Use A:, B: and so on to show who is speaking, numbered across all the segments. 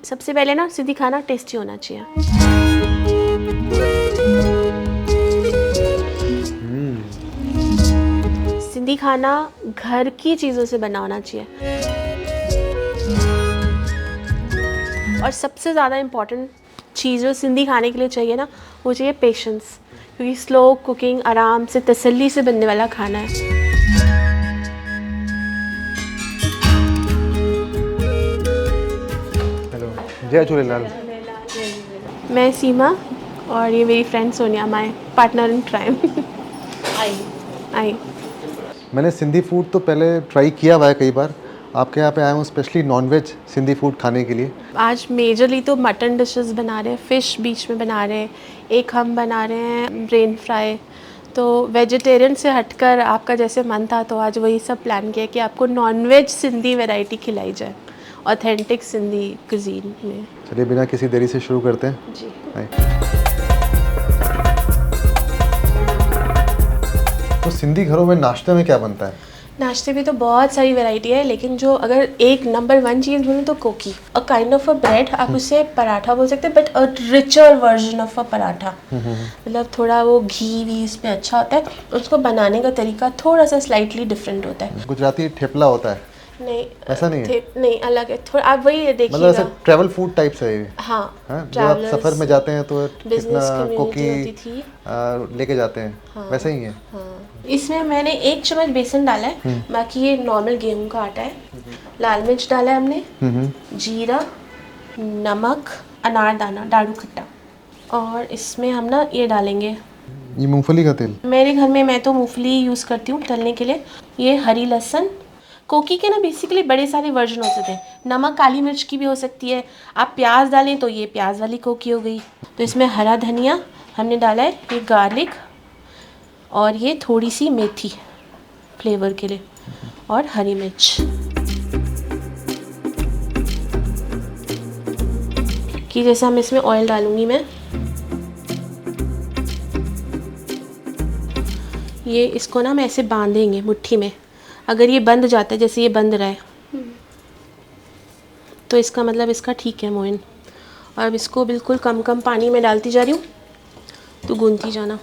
A: सबसे पहले ना सिंधी खाना टेस्टी होना चाहिए। सिंधी खाना घर की चीज़ों से बना होना चाहिए। और सबसे ज़्यादा इम्पॉर्टेंट चीज़ जो सिंधी खाने के लिए चाहिए ना, वो चाहिए पेशेंस, क्योंकि स्लो कुकिंग, आराम से तसल्ली से बनने वाला खाना है।
B: जय झूलेलाल।
A: मैं सीमा और ये मेरी friend Sonia, my partner in crime. I
B: मैंने सिंधी फूड तो पहले ट्राई किया हुआ है कई बार। आपके यहाँ पे आया हूँ स्पेशली नॉनवेज सिंधी फूड खाने के लिए।
A: आज मेजरली तो मटन डिशेस बना रहे हैं, फ़िश बीच में बना रहे हैं, एक हम बना रहे हैं ब्रेन फ्राई। तो वेजिटेरियन से हटकर आपका जैसे मन था तो आज वही सब प्लान किया कि आपको नॉनवेज सिंधी वैरायटी खिलाई जाए, ऑथेंटिक सिंधी कुजीन में।
B: चलिए बिना किसी देरी से शुरू करते हैं।
A: जी।
B: तो सिंधी घरों में नाश्ते में क्या बनता है?
A: नाश्ते में तो बहुत सारी वैरायटी है, लेकिन जो अगर एक नंबर 1 चीज़ बोलूँ तो koki, a kind of a bread. आप उसे पराठा बोल सकते हैं, but a richer version of a paratha. मतलब थोड़ा वो घी भी इसमें अच्छा होता है, उसको बनाने का तरीका थोड़ा सा स्लाइटली डिफरेंट होता है।
B: गुजराती ठेपला होता है?
A: नहीं,
B: ऐसा नहीं है?
A: नहीं, अलग है थोड़ा। आप वही
B: मतलब
A: देखिएगा।
B: ऐसे ट्रैवल फूड टाइप से है ये?
A: हाँ,
B: जो आप सफ़र में जाते हैं तो
A: बिजनेस
B: कितना कोकी
A: होती थी।
B: लेके जाते हैं।
A: हाँ,
B: वैसा ही है।
A: हाँ। इसमें मैंने 1 चम्मच बेसन डाला है, बाकी ये नॉर्मल गेहूं का आटा है। लाल मिर्च डाला है हमने, जीरा, नमक, अनारदाना, डाड़ू खट्टा, और इसमें हम ना ये डालेंगे,
B: ये मूंगफली का तेल।
A: मेरे घर में मैं तो मूंगफली यूज़ करती हूँ तलने के लिए। ये हरी लहसुन। कोकी के ना बेसिकली बड़े सारे वर्जन हो सकते हैं, नमक काली मिर्च की भी हो सकती है। आप प्याज डालें तो ये प्याज वाली कोकी हो गई। तो इसमें हरा धनिया हमने डाला है, ये गार्लिक, और ये थोड़ी सी मेथी फ्लेवर के लिए, और हरी मिर्च कि जैसे हम इसमें ऑयल डालूंगी मैं। ये इसको ना हम ऐसे बांधेंगे मुट्ठी में। अगर ये बंद जाता है, जैसे ये बंद रहा है, तो इसका मतलब इसका ठीक है मोइन। और अब इसको बिल्कुल कम कम पानी में डालती जा रही हूँ, तो गूंथती जाना।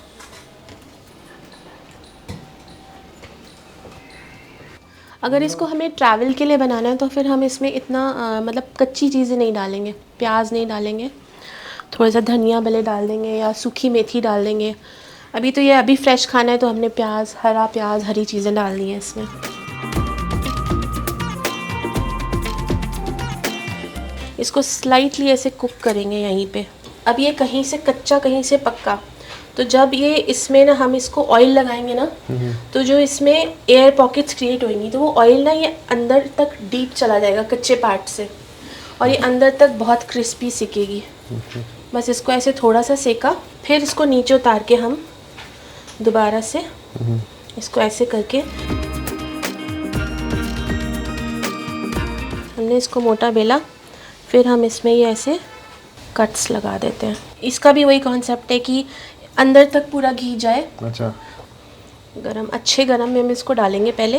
A: अगर इसको हमें ट्रैवल के लिए बनाना है तो फिर हम इसमें इतना मतलब कच्ची चीज़ें नहीं डालेंगे, प्याज नहीं डालेंगे, थोड़ा सा धनिया भले डाल देंगे या सूखी मेथी डाल देंगे। अभी तो ये अभी फ्रेश खाना है तो हमने प्याज, हरा प्याज, हरी चीज़ें डालनी है इसमें। इसको स्लाइटली ऐसे कुक करेंगे यहीं पे। अब ये कहीं से कच्चा कहीं से पक्का, तो जब ये इसमें ना हम इसको ऑयल लगाएंगे ना, तो जो इसमें एयर पॉकेट्स क्रिएट होंगी, तो वो ऑयल ना ये अंदर तक डीप चला जाएगा कच्चे पार्ट से, और ये अंदर तक बहुत क्रिस्पी सिकेगी। बस इसको ऐसे थोड़ा सा सेका, फिर इसको नीचे उतार के हम दोबारा से इसको ऐसे करके हमने इसको मोटा बेला, फिर हम इसमें ये ऐसे कट्स लगा देते हैं। इसका भी वही कॉन्सेप्ट है कि अंदर तक पूरा घी जाए।
B: अच्छा।
A: गरम, अच्छे गरम में हम इसको डालेंगे पहले,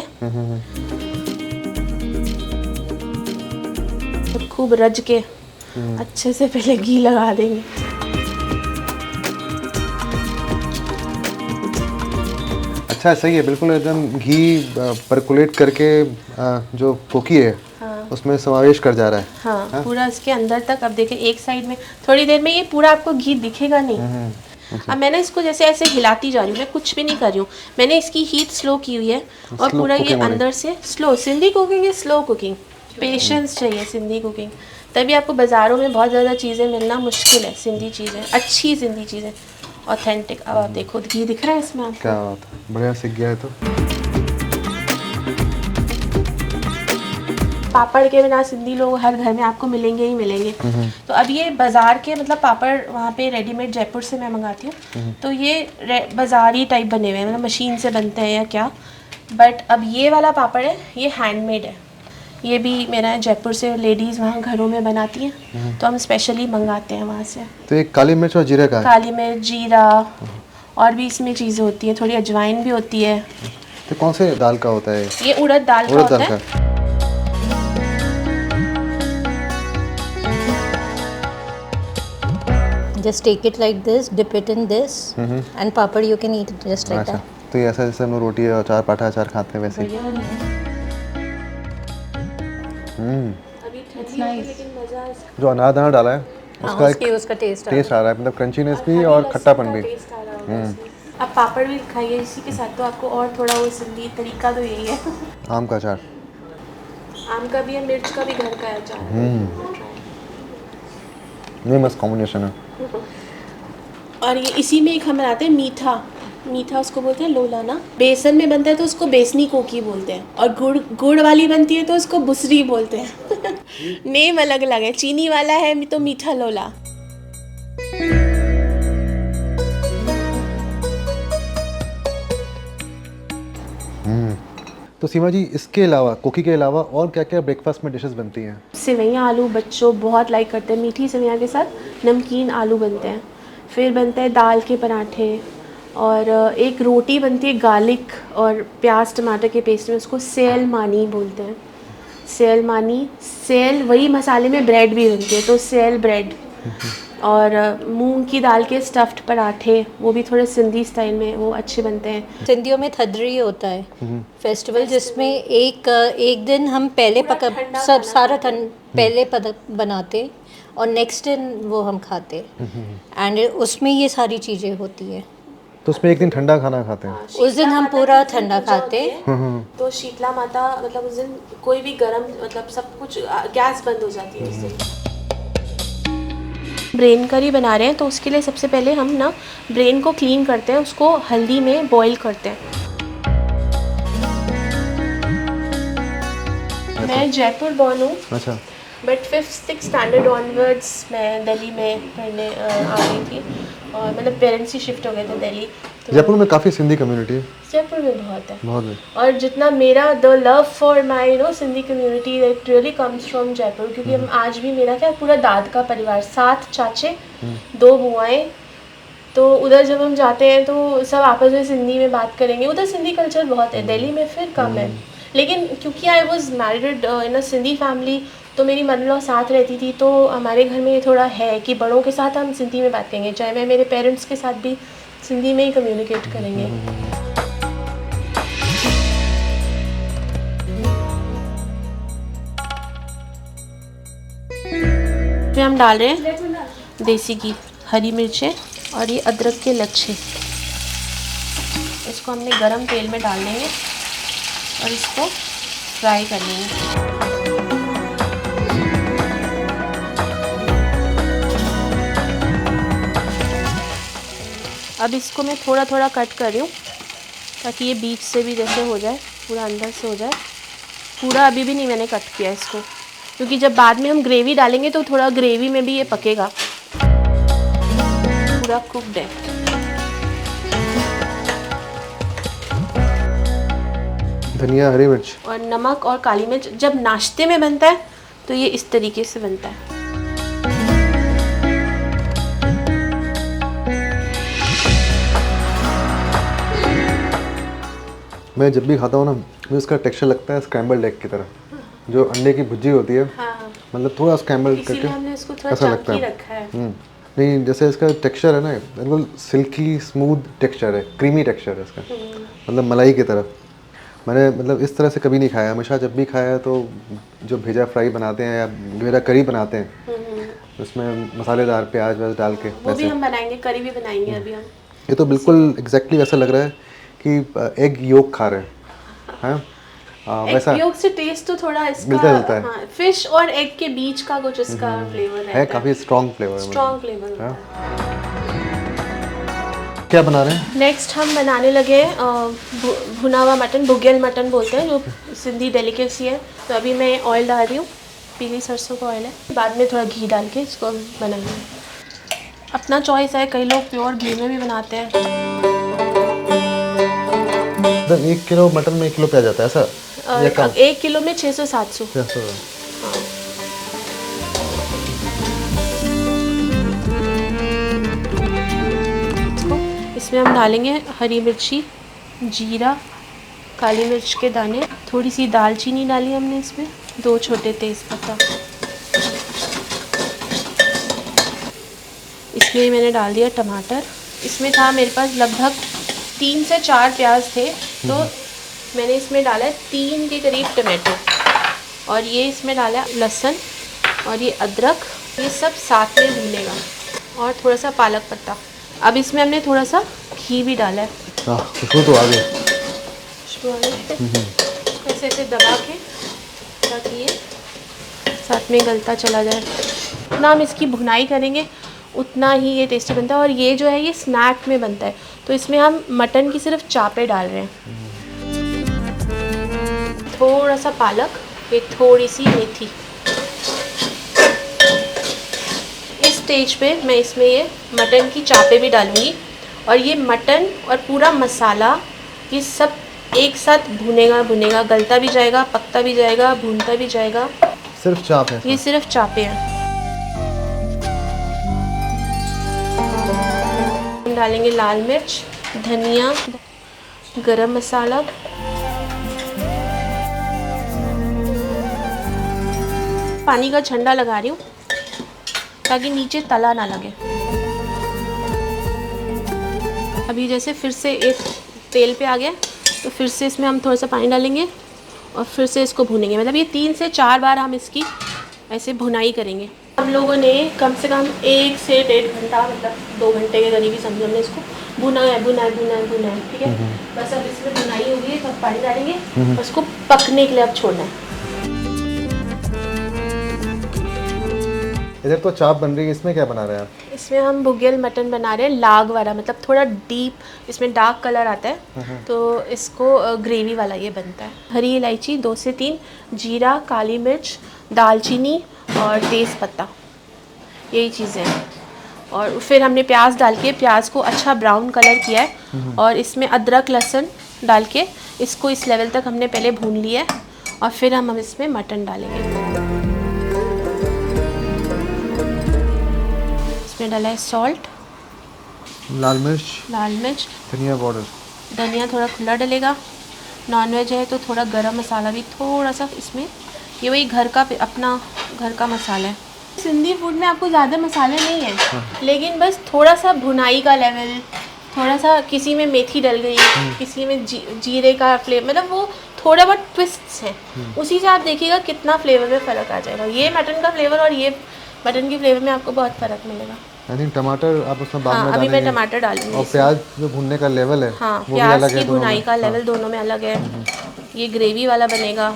A: तो खूब रज के अच्छे से पहले घी लगा देंगे।
B: अच्छा, सही है, बिल्कुल एकदम घी परकुलेट करके जो कोकी है उसमें समावेश कर जा रहा है।
A: हाँ, पूरा इसके अंदर तक। अब देखिए एक साइड में थोड़ी देर में ये पूरा आपको घी दिखेगा नहीं। अब मैंने इसको जैसे ऐसे हिलाती जा रही हूँ, मैं कुछ भी नहीं कर रही हूँ, मैंने इसकी हीट स्लो की हुई है, और पूरा ये अंदर से स्लो। सिंधी कुकिंग है स्लो कुकिंग, पेशेंस चाहिए सिंधी कुकिंग, तभी आपको बाज़ारों में बहुत ज़्यादा चीज़ें मिलना मुश्किल है। सिंधी चीज़ें, अच्छी सिंधी चीज़ें, ऑथेंटिक। अब आप देखो घी दिख रहा है इसमें आपको।
B: क्या बात है, बढ़िया सीख गया है। तो
A: पापड़ के बिना सिंधी लोग हर घर में आपको मिलेंगे ही मिलेंगे। तो अब ये बाज़ार के मतलब पापड़ वहाँ पे रेडीमेड जयपुर से मैं मंगाती हूँ, तो ये बाज़ारी टाइप बने हुए हैं, मतलब मशीन से बनते हैं या क्या। बट अब ये वाला पापड़ है, ये हैंडमेड है। ये भी मेरा जयपुर से लेडीज़ वहाँ घरों में बनाती हैं, तो हम स्पेशली मंगाते हैं वहाँ से।
B: तो एक काली मिर्च और जीरा का है?
A: काली मिर्च, जीरा, और भी इसमें चीज़ें होती हैं, थोड़ी अजवाइन भी होती है।
B: तो कौन से दाल का होता है
A: ये उड़द दाल का होता है।
C: Just take it like this, dip it in this, and papad you can eat it just like
B: अच्छा,
C: that.
B: तो ये ऐसा जैसे हम लोग रोटी और अचार पाठा अचार खाते हैं वैसे ही।
A: अभी ठंडी है लेकिन मज़ा इसका
B: जो अनारदाना डाला है उसका
C: उसका टेस्ट
B: टेस्ट आ रहा है, मतलब क्रंचीनेस भी और खट्टापन भी।
A: टेस्ट आ रहा होगा इसमें। अब पापड़ भी खाइए इसी के साथ, तो आपको और थोड़ा वो सिंधी तरीका तो यही है।
B: आम का अचार,
A: आम का भी है, मिर्च का भी घर का है अचार है।
B: ये मस्त कॉम्बिनेशन है।
A: और ये इसी में एक हम बनाते हैं मीठा, मीठा उसको बोलते हैं लोला ना। बेसन में बनता है तो उसको बेसनी कोकी बोलते हैं, और गुड़ वाली बनती है तो उसको बुसरी बोलते हैं। नेम अलग अलग है, चीनी वाला है तो मीठा लोला।
B: तो सीमा जी, इसके अलावा कोकी के अलावा और क्या क्या ब्रेकफास्ट में डिशेस बनती हैं?
A: सेवैयाँ आलू बच्चों बहुत लाइक करते हैं, मीठी सेवैयाँ के साथ नमकीन आलू बनते हैं। फिर बनता है दाल के पराठे, और एक रोटी बनती है गार्लिक और प्याज टमाटर के पेस्ट में, उसको सेल मानी बोलते हैं। सेल मानी, सेल वही मसाले में ब्रेड भी बनती है तो सेल ब्रेड। और मूंग की दाल के स्टफ्ड पराठे, वो भी थोड़े सिंधी स्टाइल में, वो अच्छे बनते हैं।
C: सिंधियों में थदरी होता है फेस्टिवल, जिसमें एक दिन हम पहले पहले बनाते और नेक्स्ट दिन वो हम खाते, एंड उसमें ये सारी चीज़ें होती है।
B: तो उसमें एक दिन ठंडा खाना खाते हैं?
C: उस दिन हम पूरा ठंडा खाते।
A: तो शीतला माता, मतलब उस दिन कोई भी गरम, मतलब सब कुछ गैस बंद हो जाती है उस दिन। ब्रेन करी बना रहे हैं तो उसके लिए सबसे पहले हम ना ब्रेन को क्लीन करते हैं, उसको हल्दी में बॉईल करते हैं। मैं जयपुर बॉर्न हूँ।
B: अच्छा।
A: बट 5th-6th स्टैंडर्ड ऑनवर्ड्स मैं दिल्ली में पढ़ने आ गई थी, और मतलब पेरेंट्स ही शिफ्ट हो गए थे दिल्ली। तो
B: जयपुर में काफ़ी सिंधी कम्युनिटी है।
A: जयपुर में बहुत है,
B: बहुत है।
A: और जितना मेरा the love for my Sindhi community that really comes from Jaipur, क्योंकि हम आज भी, मेरा क्या पूरा दाद का परिवार, 7 चाचे 2 बुआएं, तो उधर जब हम जाते हैं तो सब आपस में सिंधी में बात करेंगे। उधर सिंधी कल्चर बहुत है, दिल्ली में फिर कम है। लेकिन क्योंकि I was married in a Sindhi family, तो मेरी मदर-इन-लॉ साथ रहती थी, तो हमारे घर में ये थोड़ा है कि बड़ों के साथ हम सिंधी में बात करेंगे, चाहे मैं मेरे पेरेंट्स के साथ भी सिंधी में ही कम्युनिकेट करेंगे। फिर हम डाल रहे हैं देसी घी, हरी मिर्चें और ये अदरक के लच्छे। इसको हमने गरम तेल में डाल देंगे और इसको फ्राई कर लेंगे। अब इसको मैं थोड़ा थोड़ा कट कर रही हूँ ताकि ये बीच से भी जैसे हो जाए, पूरा अंदर से हो जाए। पूरा अभी भी नहीं मैंने कट किया इसको, क्योंकि जब बाद में हम ग्रेवी डालेंगे तो थोड़ा ग्रेवी में भी ये पकेगा। पूरा कुक्ड है।
B: धनिया, हरी मिर्च
A: और नमक और काली मिर्च। जब नाश्ते में बनता है तो ये इस तरीके से बनता है।
B: मैं जब भी खाता हूँ ना, मुझे इसका टेक्सचर लगता है स्क्रैम्बल्ड एग की तरह, जो अंडे की भुर्जी होती है।
A: हाँ।
B: मतलब थोड़ा स्क्रैम्बल करके
A: हमने इसको थोड़ा
B: ऐसा लगता
A: चंकी
B: है।
A: रखा है।
B: नहीं, जैसे इसका टेक्सचर है ना, बिल्कुल सिल्की स्मूथ टेक्सचर है, क्रीमी टेक्सचर है इसका, मतलब मलाई की तरह। मैंने मतलब इस तरह से कभी नहीं खाया। हमेशा जब भी खाया तो जो भेजा फ्राई बनाते हैं या भेजा करी बनाते हैं, उसमें मसालेदार प्याज व्याज डाल के,
A: वो भी हम बनाएंगे, करी भी बनाएंगे अभी हम।
B: ये तो बिल्कुल एग्जैक्टली वैसा लग रहा है कि एग योक खा रहे हैं। वैसा
A: एग योग से टेस्ट तो थोड़ा इसका
B: मिलता है।
A: हाँ, फिश और एग के बीच का कुछ इसका फ्लेवर
B: है, काफ़ी स्ट्रॉन्ग फ्लेवर है।
A: Strong flavour.
B: क्या बना रहे हैं?
A: नेक्स्ट हम बनाने लगे भुना हुआ मटन, भुगेल मटन बोलते हैं, जो सिंधी डेलिकेसी है। तो अभी मैं ऑयल डाल रही हूँ, पीली सरसों का ऑयल है। बाद में थोड़ा घी डाल के इसको बनाएंगे। अपना चॉइस है, कई लोग प्योर घी में भी बनाते हैं।
B: 1 किलो मटन में 1 किलो प्याज आता है ऐसा?
A: 1 किलो में 600-700। इसमें हम डालेंगे हरी मिर्ची, जीरा, काली मिर्च के दाने, थोड़ी सी दालचीनी डाली हमने इसमें, 2 छोटे तेज़पत्ता। इसमें मैंने डाल दिया टमाटर। इसमें था मेरे पास लगभग 3 से 4 प्याज थे, तो मैंने इसमें डाला है 3 के करीब टमाटो, और ये इसमें डाला है लहसुन और ये अदरक। ये सब साथ में भूनेगा, और थोड़ा सा पालक पत्ता। अब इसमें हमने थोड़ा सा घी भी डाला है।
B: खुशबू तो आ गई।
A: खुशबू आ गई। ऐसे ऐसे दबा के ताकि ये साथ में गलता चला जाए। जितना हम इसकी भुनाई करेंगे उतना ही ये टेस्टी बनता है। और ये जो है ये स्नैक में बनता है, तो इसमें हम मटन की सिर्फ चापे डाल रहे हैं। थोड़ा सा पालक, एक थोड़ी सी मेथी। इस स्टेज पे मैं इसमें ये मटन की चापे भी डालूंगी, और ये मटन और पूरा मसाला ये सब एक साथ भुनेगा, गलता भी जाएगा, पकता भी जाएगा, भूनता भी जाएगा।
B: सिर्फ चाप है?
A: ये सिर्फ चापे हैं। हम डालेंगे लाल मिर्च, धनिया, गरम मसाला, पानी का छंडा लगा रही हूँ ताकि नीचे तला ना लगे। अभी जैसे फिर से एक तेल पे आ गया, तो फिर से इसमें हम थोड़ा सा पानी डालेंगे और फिर से इसको भूनेंगे। मतलब ये 3 से 4 बार हम इसकी ऐसे भुनाई करेंगे। हम लोगों ने कम से कम 1 से 1.5 घंटा, मतलब 2 घंटे के करीब ही समझो, हमने इसको भुना है। ठीक है, बस अब इसमें भुनाई हो गई है, तो अब पानी डालेंगे और इसको पकने के लिए अब छोड़ना है।
B: इधर तो चाप बन रही है, इसमें क्या बना रहे हैं आप?
A: इसमें हम भुगियल मटन बना रहे हैं, लाग वाला, मतलब थोड़ा डीप इसमें डार्क कलर आता है, तो इसको ग्रेवी वाला ये बनता है। हरी इलायची 2 से 3, जीरा, काली मिर्च, दालचीनी और तेज़ पत्ता, यही चीज़ें हैं। और फिर हमने प्याज डाल के प्याज को अच्छा ब्राउन कलर किया है, और इसमें अदरक लहसुन डाल के इसको इस लेवल तक हमने पहले भून लिया है, और फिर हम इसमें मटन डालेंगे। इसमें डाला है सॉल्ट,
B: लाल मिर्च, धनिया पाउडर।
A: धनिया थोड़ा खुला डलेगा। नॉनवेज है तो थोड़ा गरम मसाला भी थोड़ा सा इसमें, ये वही घर का अपना घर का मसाला है। सिंधी फूड में आपको ज़्यादा मसाले नहीं है, लेकिन बस थोड़ा सा भुनाई का लेवल, थोड़ा सा किसी में मेथी डल गई, किसी में जीरे का फ्लेवर, मतलब वो थोड़ा बहुत ट्विस्ट्स हैं, उसी से आप देखिएगा कितना फ्लेवर में फ़र्क आ जाएगा। ये मटन का फ्लेवर और ये मटन के फ्लेवर में आपको बहुत फ़र्क मिलेगा।
B: आई थिंक टमाटर आप उसमें बाद में
A: अभी मैं टमाटर डालूंगी।
B: और प्याज जो भुनने का लेवल है,
A: हाँ,
B: वो भी अलग
A: प्याज
B: है,
A: की भुनाई का लेवल दोनों में अलग है। ये ग्रेवी वाला बनेगा।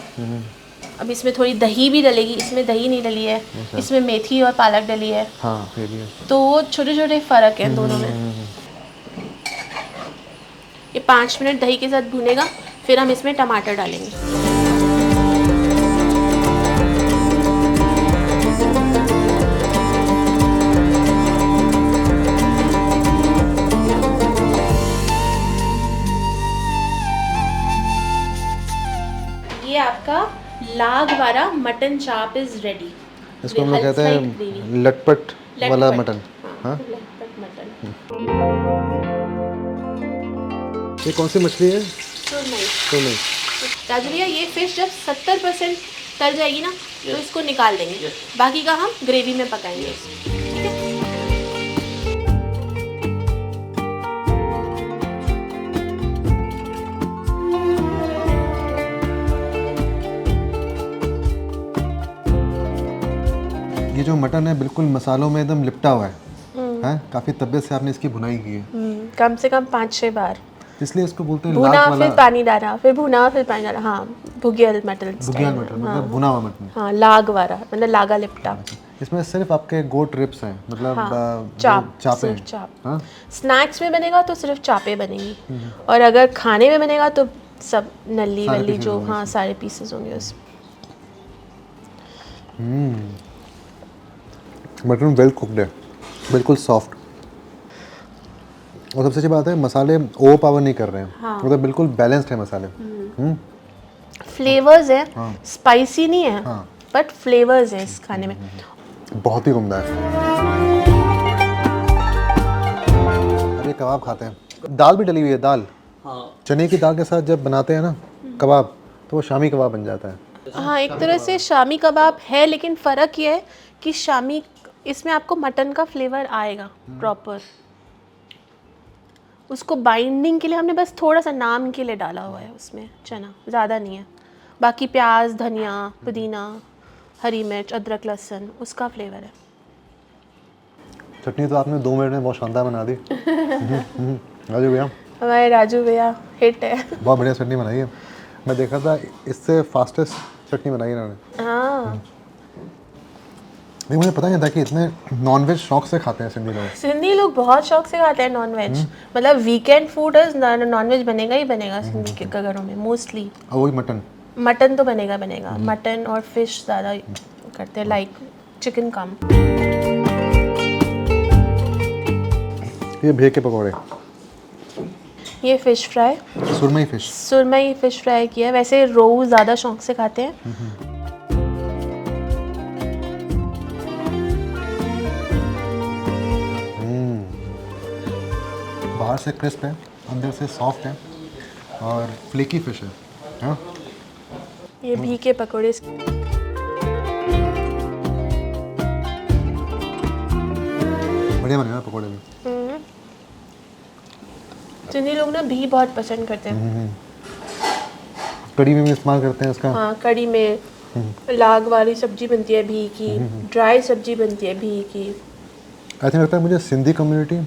A: अब इसमें थोड़ी दही भी डलेगी, इसमें दही नहीं डली है, इसमें मेथी और पालक डली है।
B: हाँ, ये भी है।
A: तो वो छोटे छोटे फ़र्क हैं दोनों में। ये 5 मिनट दही के साथ भुनेगा, फिर हम इसमें टमाटर डालेंगे। ये आपका लाग वाला मटन चाप इज़ रेडी।
B: इसको हम लोग कहते हैं लटपट वाला मटन। हाँ,
A: लटपट मटन।
B: ये कौन सी मछली है?
A: तो नहीं राजू भैया, ये फिश जब 70% तल जाएगी ना, तो इसको निकाल देंगे, बाकी का हम ग्रेवी में पकाएंगे। ठीक है,
B: ये जो मटन है बिल्कुल मसालों में एकदम लिपटा हुआ है। हैं? काफी तबियत से आपने इसकी भुनाई की है।
A: कम से कम 5-6 बार,
B: इसलिए इसको बोलते हैं
A: भुना
B: लाग वाला।
A: फिर पानी डाला, फिर भुना फिर पानी डाला। हाँ, भुगियल मटन
B: मतलब भुना हुआ मटन।
A: हाँ, लाग वाला मतलब लागा लिपटा।
B: इसमें सिर्फ आपके गोट रिब्स हैं, मतलब चापे
A: सिर्फ
B: हैं।
A: चाप।
B: हाँ?
A: स्नैक्स में बनेगा तो सिर्फ चापे बनेंगी, और अगर खाने में बनेगा तो सब नली वली जो, हाँ, सारे पीसेस होंगे उसमें।
B: मटन वेल कुक्ड है, बिल्कुल सॉफ्ट, और सबसे अच्छी बात है मसाले ओवर पावर नहीं कर रहे हैं।
A: हाँ।
B: मतलब बिल्कुल बैलेंस्ड है मसाले।
A: फ्लेवर्स है।
B: हाँ।
A: स्पाइसी नहीं है।
B: हाँ।
A: बट फ्लेवर्स है इस खाने में।
B: बहुत ही उम्दा है। अब ये कबाब खाते हैं। दाल भी डली हुई है, दाल। हाँ। चने की दाल के साथ जब बनाते हैं ना कबाब, तो वो शामी कबाब बन जाता है।
A: हाँ, एक तरह से शामी कबाब है, लेकिन फ़र्क ये है कि शामी इसमें आपको मटन का फ्लेवर आएगा प्रॉपर। उसको बाइंडिंग के लिए हमने बस थोड़ा सा नाम के लिए डाला हुआ है उसमें चना, ज़्यादा नहीं है। बाकी प्याज, धनिया, पुदीना, हरी मिर्च, अदरक, लहसुन, उसका फ्लेवर है।
B: चटनी तो आपने 2 मिनट में बहुत शानदार बना दी। राजू भैया,
A: हमारे राजू भैया हिट है।
B: बहुत बढ़िया चटनी बनाई है। मैं देखा था इससे फास्टेस्ट चटनी बनाई इन्होंने।
A: हाँ,
B: नहीं मुझे पता नहीं था कि इतने नॉनवेज शौक से खाते हैं सिंधी लोग।
A: सिंधी लोग बहुत शौक से खाते हैं नॉनवेज। मतलब वीकेंड फूड नॉनवेज बनेगा ही बनेगा सिंधी के घरों में मोस्टली।
B: और वही मटन।
A: मटन तो बनेगा बनेगा। मटन और फिश ज़्यादा करते हैं, लाइक चिकन कम।
B: ये भेड़ के पकौड़े,
A: ये फिश फ्राई,
B: सुरमई फिश।
A: सुरमई फिश फ्राई किया है। वैसे रोहू ज़्यादा शौक से खाते हैं।
B: बाहर से क्रिस्प है, अंदर से सॉफ्ट है और फ्लेकी फिश है। हाँ
A: ये भी के पकौड़े।
B: बढ़िया बने हैं पकौड़े भी।
A: सिंधी लोग ना भी बहुत पसंद करते हैं।
B: कड़ी में भी इस्तेमाल करते हैं इसका।
A: हाँ, कड़ी में लाग वाली सब्जी बनती है भी की, ड्राई सब्जी बनती है भी की।
B: ऐसा लगता है मुझे सिंधी कम्युनिटी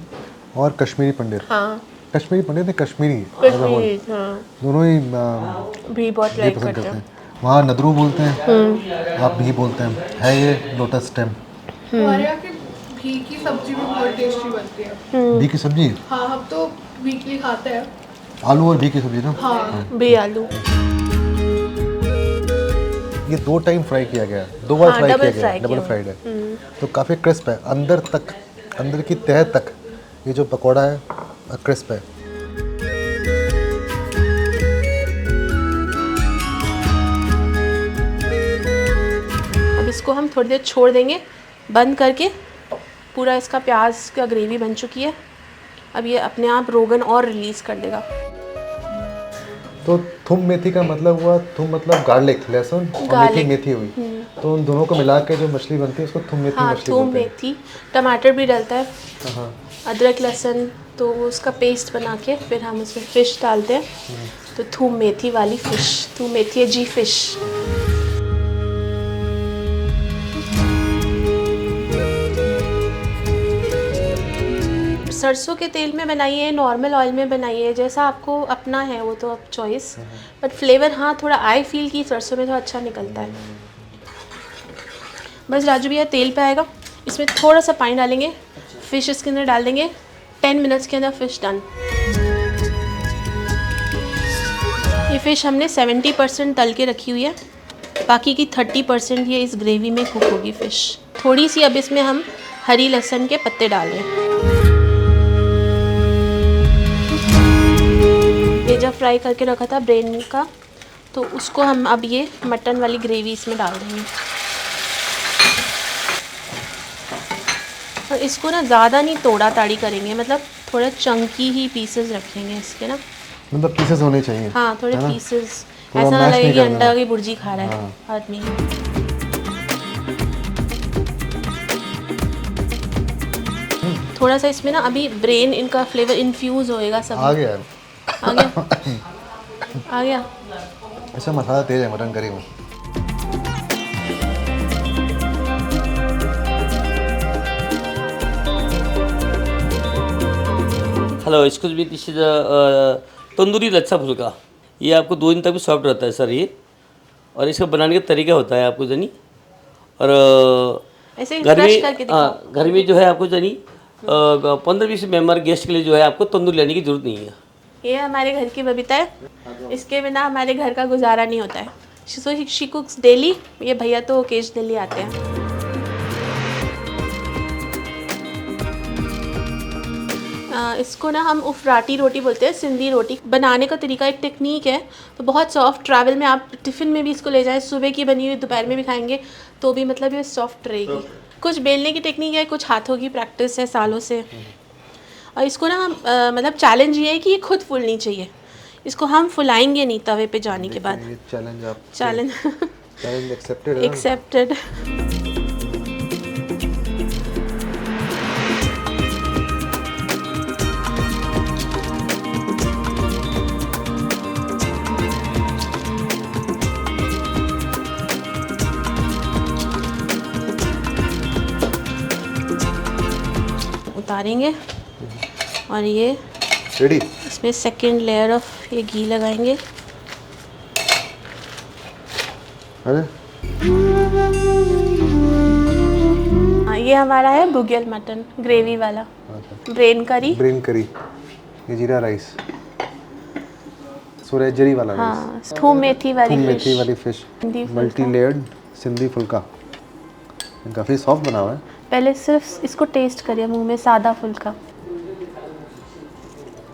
B: और कश्मीरी पंडित,
A: हाँ,
B: कश्मीरी पंडित ने कश्मीरी
A: कश्मीरी, हाँ,
B: दोनों ही
A: भी बहुत
B: ये
A: लाइक
B: पसंद
A: करते
B: करते
A: हैं।
B: हैं। वहाँ नदरू बोलते हैं, आप भी बोलते हैं। है ये लोटस स्टेम।
D: हमारे यहाँ की भी की सब्जी भी बहुत टेस्टी बनती है।
B: भी की सब्जी,
D: हाँ, हम तो वीकली खाते हैं।
B: आलू और भी की सब्जी ना।
D: हाँ,
A: भी आलू।
B: ये 2 टाइम फ्राई किया गया है, 2 बार
A: हाँ,
B: फ्राई
A: डबल
B: किया गया है,
A: फ्राई
B: डबल
A: किया
B: फ्राइड है। तो काफ़ी क्रिस्प है अंदर तक, अंदर की तह तक। ये जो पकौड़ा है क्रिस्प है।
A: अब इसको हम थोड़ी देर छोड़ देंगे बंद करके। पूरा इसका प्याज का ग्रेवी बन चुकी है। अब ये अपने आप रोगन और रिलीज़ कर देगा।
B: तो थुम मेथी का मतलब हुआ, थुम मतलब गार्लिक, लहसुन और मेथी,
A: गार्लिक।
B: मेथी हुई। तो उन दोनों को मिला के जो मछली बनती है उसको थुम मेथी
A: हाँ,
B: मछली
A: थूम
B: बोलते हैं।
A: मेथी, टमाटर भी डलता है,
B: हाँ,
A: अदरक लहसुन, तो उसका पेस्ट बना के फिर हम उसमें फ़िश डालते हैं। तो थूम मेथी वाली फ़िश, थूम मेथी जी फ़िश। सरसों के तेल में बनाइए, नॉर्मल ऑयल में बनाइए, जैसा आपको अपना है वो तो अब चॉइस। बट फ्लेवर हाँ थोड़ा आई फील की सरसों में तो अच्छा निकलता है। बस राजू भैया तेल पे आएगा, इसमें थोड़ा सा पानी डालेंगे, फ़िश इसके अंदर डाल देंगे, 10 मिनट्स के अंदर फ़िश डन। ये फ़िश हमने 70% तल के रखी हुई है, बाकी की 30% ये इस ग्रेवी में कुक होगी फ़िश। थोड़ी सी अब इसमें हम हरी लहसुन के पत्ते डाल रहे हैं। ये जब फ्राई करके रखा था ब्रेन का, तो उसको हम अब ये मटन वाली ग्रेवी इसमें डाल देंगे। और इसको ना ज़्यादा नहीं तोड़ा ताड़ी करेंगे, मतलब थोड़ा चंकी ही पीसेस रखेंगे इसके ना।
B: मतलब पीसेस होने चाहिए।
A: हाँ, थोड़े
B: है ना?
A: पीसेस,
B: थोड़ा
A: ऐसा ना
B: mash
A: लगे
B: नहीं
A: कि
B: करना।
A: अंडा की भुर्जी खा रहा है
B: हाँ।
A: आदमी। थोड़ा सा इसमें ना अभी ब्रेन इनका फ्लेवर इन्फ्यूज़ होएगा सब।
B: आ गया।
A: आ गया आ गया।
B: ऐसा मसाला तेज है मटन करी में।
E: Hello, excuse me, this is tandoori lachha phulka. ये आपको 2 दिन तक भी सॉफ्ट रहता है सर ये। और इसका बनाने का तरीका होता है आपको जनी, और
A: ऐसे
E: घर
A: क्रश
E: में,
A: करके दिखाओ।
E: हाँ, घर में जो है आपको जनी 15-20 मेंबर गेस्ट के लिए जो है आपको तंदूरी लेने की जरूरत नहीं है।
A: ये हमारे घर की बबीता है, इसके बिना हमारे घर का गुजारा नहीं होता है। So she कुक्स daily. ये भैया तो ओकेजनली आते हैं। इसको ना हम उफराटी रोटी बोलते हैं, सिंधी रोटी। बनाने का तरीका एक टेक्निक है, तो बहुत सॉफ्ट। ट्रैवल में आप टिफ़िन में भी इसको ले जाएं, सुबह की बनी हुई दोपहर में भी खाएंगे तो भी मतलब ये सॉफ्ट रहेगी। कुछ बेलने की टेक्निक है, कुछ हाथों की प्रैक्टिस है सालों से। और इसको ना हम मतलब चैलेंज ये है कि ये खुद फूलनी चाहिए। इसको हम फुलाएंगे नहीं तवे पे जाने के बाद।
B: ये चैलेंज आप
A: चैलेंज
B: चैलेंज एक्सेप्टेड है ना?
A: एक्सेप्टेड। उतारेंगे और ये
B: रेडी।
A: इसमें सेकंड लेयर ऑफ ये घी लगाएंगे।
B: अरे
A: हाँ, ये हमारा है बुगियल मटन ग्रेवी वाला, ब्रेन करी।
B: ब्रेन करी, ये जीरा राइस, सुरेजरी वाला राइस,
A: हाँ, थूम मेथी वाली
B: थूम
A: फिश।
B: मेथी वाली फिश,
A: सिंधी फुल्का।
B: मल्टी लेयर्ड सिंधी फुल्का। काफ़ी सॉफ्ट बना हुआ है।
A: पहले सिर्फ इसको टेस्ट करिए मुंह में, सादा फुल्का।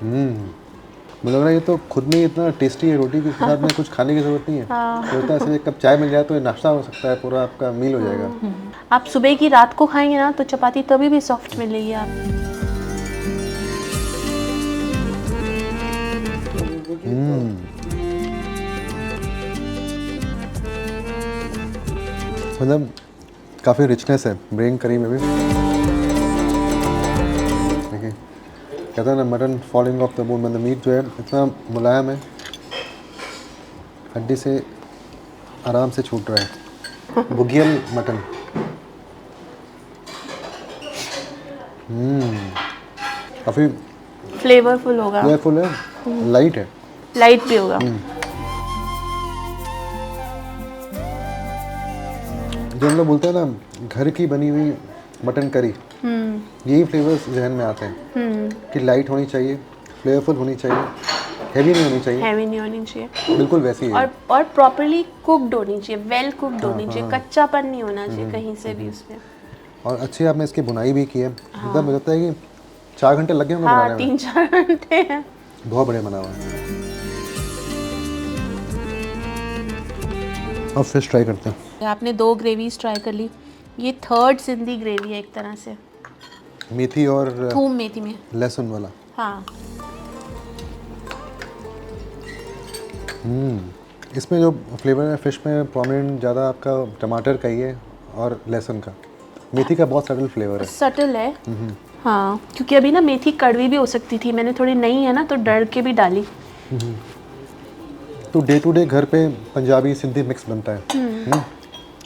B: मुझे लग रहा है ये तो खुद में ही इतना टेस्टी है, रोटी के साथ में कुछ खाने की ज़रूरत नहीं है। तो होता है ऐसे एक कप चाय मिल जाए तो ये नाश्ता हो सकता है, पूरा आपका मील हो जाएगा।
A: आप सुबह की रात को खाएंगे ना तो चपाती तभी भी सॉफ्ट मिलेगी आप।
B: मतलब काफ़ी रिचनेस है ब्रेन करी में भी। देखिए कहता है ना mutton falling of the bone, मतलब मीट जो है इतना मुलायम है, हड्डी से आराम से छूट रहा है। बुगियल मटन। काफ़ी
A: फ्लेवरफुल होगा,
B: फ्लेवरफुल है, लाइट है,
A: लाइट भी होगा।
B: जो हम लोग बोलते हैं ना घर की बनी हुई मटन करी, यही फ्लेवर्स जहन में आते हैं कि लाइट होनी चाहिए, फ्लेवरफुल होनी चाहिए, हैवी नहीं होनी चाहिए,
A: हैवी नहीं होनी चाहिए,
B: बिल्कुल वैसी है।
A: और प्रॉपर्ली कुक्ड होनी चाहिए, वेल कुक्ड होनी चाहिए, कच्चापन नहीं होना चाहिए कहीं से भी उसमें।
B: और अच्छी आपने इसकी बुनाई भी की है। मतलब मुझे लगता है कि 4 घंटे लगे होंगे
A: हाँ,
B: बनाने में।
A: 3-4 घंटे हैं।
B: बहुत बढ़िया बना हुआ है। अब फिश ट्राई करते हैं।
A: आपने 2 ग्रेवीज ट्राई कर ली, ये थर्ड सिंधी ग्रेवी है एक तरह से,
B: मेथी और
A: थूम मेथी में।
B: लहसुन वाला।
A: हाँ,
B: इसमें जो फ्लेवर है फिश में प्रोमिनेंट ज़्यादा आपका टमाटर का ही है और लहसुन का। मेथी का बहुत सटल फ्लेवर है।
A: सटल है। हाँ, क्योंकि अभी ना मेथी कड़वी भी हो सकती थी, मैंने थोड़ी नई है ना तो डर के भी डाली।
B: तो डे टू डे घर पे पंजाबी सिंधी मिक्स बनता है।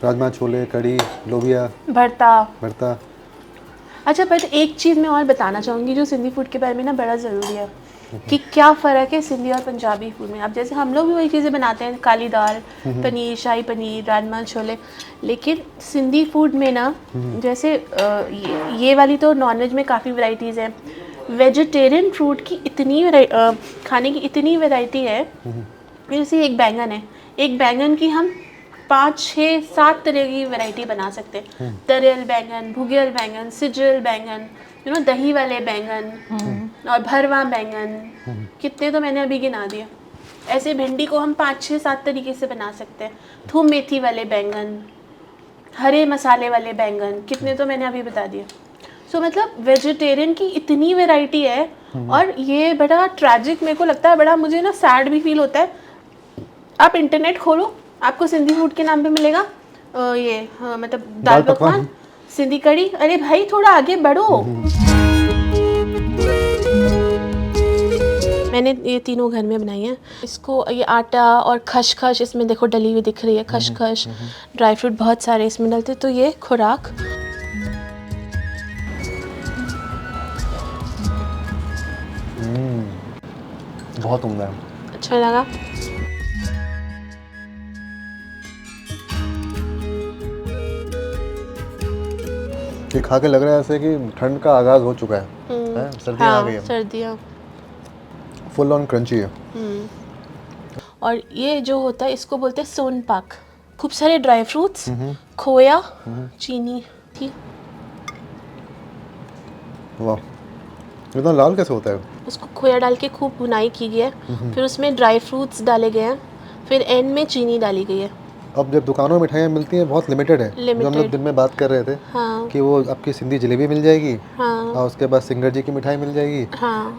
B: राजमा छोले, कड़ी, लोबिया, भरता।
A: अच्छा, पर एक चीज़ मैं और बताना चाहूँगी जो सिंधी फूड के बारे में ना बड़ा ज़रूरी है कि क्या फ़र्क है सिंधी और पंजाबी फूड में। अब जैसे हम लोग भी वही चीज़ें बनाते हैं, काली दाल, पनीर, शाही पनीर, राजमा छोले, लेकिन सिंधी फूड में ना जैसे ये वाली तो नॉनवेज में काफ़ी वैरायटीज़ हैं, वेजिटेरियन फूड की इतनी खाने की इतनी वैरायटी है। जैसे एक बैंगन है, एक बैंगन की हम 5, 6, 7 तरह की वैरायटी बना सकते हैं। तरियल बैंगन, भुगियल बैंगन, सिजल बैंगन, दही वाले बैंगन और भरवा बैंगन, कितने तो मैंने अभी गिना दिए। ऐसे भिंडी को हम 5, 6, 7 तरीके से बना सकते हैं। थूम मेथी वाले बैंगन, हरे मसाले वाले बैंगन, कितने तो मैंने अभी बता दिए। सो मतलब वेजिटेरियन की इतनी वैरायटी है। और ये बड़ा ट्रैजिक मेरे को लगता है, बड़ा मुझे ना सैड भी फील होता है। आप इंटरनेट खोलो, आपको सिंधी फूड के नाम पे मिलेगा मतलब दाल पकवान, सिंधी कड़ी। अरे भाई थोड़ा आगे बढ़ो। मैंने ये तीनों घर में बनाई हैं। इसको ये आटा और खसखस इसमें देखो डली हुई दिख रही है, खसखस, ड्राई फ्रूट बहुत सारे इसमें डलते, तो ये खुराक।
B: बहुत उम्दा है।
A: अच्छा लगा।
B: ये खा के लग रहा है ऐसे कि ठंड का आगाज हो चुका है, सर्दियाँ आ गई है,
A: सर्दियाँ।
B: फुल ऑन क्रंची है।
A: और ये जो होता है इसको बोलते हैं सोन पाक। खूब सारे ड्राई फ्रूट्स, खोया, चीनी थी।
B: वाह, इतना लाल कैसे होता है?
A: उसको खोया डाल के खूब भुनाई की गई है, फिर उसमें ड्राई फ्रूट्स डाले गए हैं, फिर एंड में चीनी डाली गई है।
B: अब जब दुकानों में मिठाइयाँ मिलती हैं बहुत लिमिटेड है। जो हम लोग दिन में बात कर रहे थे कि वो आपकी सिंधी जलेबी मिल जाएगी, और उसके बाद सिंगर जी की मिठाई मिल जाएगी,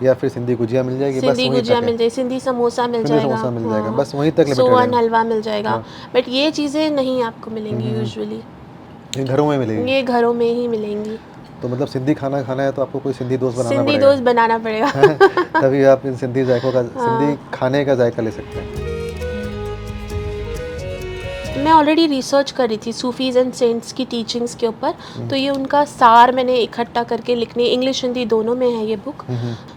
B: या फिर सिंधी गुजिया मिल जाएगी,
A: सिंधी गुजिया मिल जाएगी, सिंधी समोसा मिल जाएगा,
B: बस वहीं तक लिमिटेड है।
A: सोन हलवा मिल जाएगा, बट ये चीज़ें नहीं आपको मिलेंगी यूजुअली।
B: ये घरों में मिलेगी,
A: ये घरों में ही मिलेंगी।
B: तो मतलब सिंधी खाना खाना है तो आपको कोई सिंधी दोस्त
A: बनाना पड़ेगा
B: तभी आप इन सिंधी जायकों का, सिंधी खाने का जायका ले सकते हैं।
A: मैं ऑलरेडी रिसर्च कर रही थी सूफीज़ एंड सेंट्स की टीचिंग्स के ऊपर, तो ये उनका सार मैंने इकट्ठा करके लिखनी, इंग्लिश हिंदी दोनों में है ये बुक।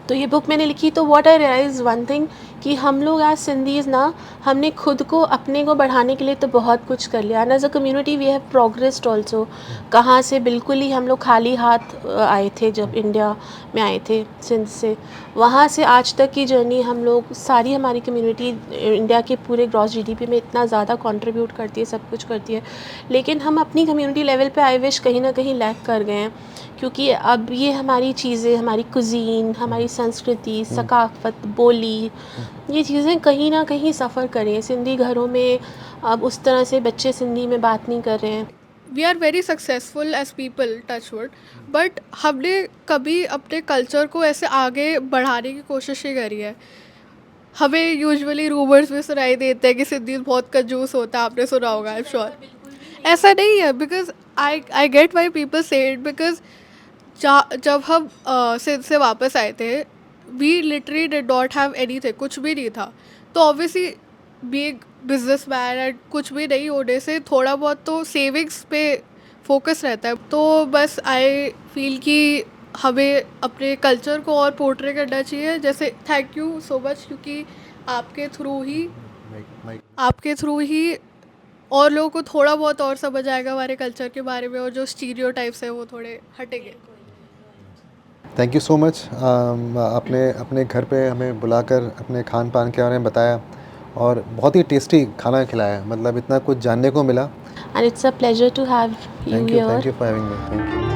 A: तो ये बुक मैंने लिखी तो what I realise one thing कि हम लोग एज सिंधीज़ ना, हमने खुद को अपने को बढ़ाने के लिए तो बहुत कुछ कर लिया, and as a community we have progressed also. कहाँ से बिल्कुल ही हम लोग खाली हाथ आए थे जब इंडिया में आए थे सिंध से, वहाँ से आज तक की जर्नी हम लोग सारी, हमारी कम्युनिटी इंडिया के पूरे ग्रॉस जीडीपी में इतना ज़्यादा कंट्रीब्यूट करती है, सब कुछ करती है, लेकिन हम अपनी कम्युनिटी लेवल पे आई विश कहीं ना कहीं लैग कर गए हैं, क्योंकि अब ये हमारी चीज़ें, हमारी कुजीन, हमारी संस्कृति, सकाफत, बोली, ये चीज़ें कहीं ना कहीं सफ़र करें। सिंधी घरों में अब उस तरह से बच्चे सिंधी में बात नहीं कर रहे हैं।
D: We are very successful as people, touch wood, but हमने कभी अपने कल्चर को ऐसे आगे बढ़ाने की कोशिश नहीं करी है। हमें यूजुअली रूमर्स में सुनाई देते हैं कि सिंधी बहुत कंजूस होता है, आपने सुना होगा, आई एम श्योर। ऐसा नहीं है, because I get why people say it, because जब हम सिंध से वापस आए थे, we literally did not have anything, कुछ भी नहीं था। तो ऑब्वियसली बीइंग बिजनेसमैन एंड कुछ भी नहीं होने से थोड़ा बहुत तो सेविंग्स पे फोकस रहता है। तो बस आई फील कि हमें अपने कल्चर को और पोर्ट्रे करना चाहिए। जैसे थैंक यू सो मच, क्योंकि आपके थ्रू ही और लोगों को थोड़ा बहुत और समझ आएगा हमारे कल्चर के बारे में, और जो स्टीरियोटाइप्स है वो थोड़े हटेंगे।
B: Thank you so much. आपने अपने घर पे हमें बुलाकर अपने खान पान के बारे में बताया और बहुत ही टेस्टी खाना खिलाया, मतलब इतना कुछ जानने को मिला।
A: And it's a pleasure to have you here.
B: Thank you for having me. Thank you.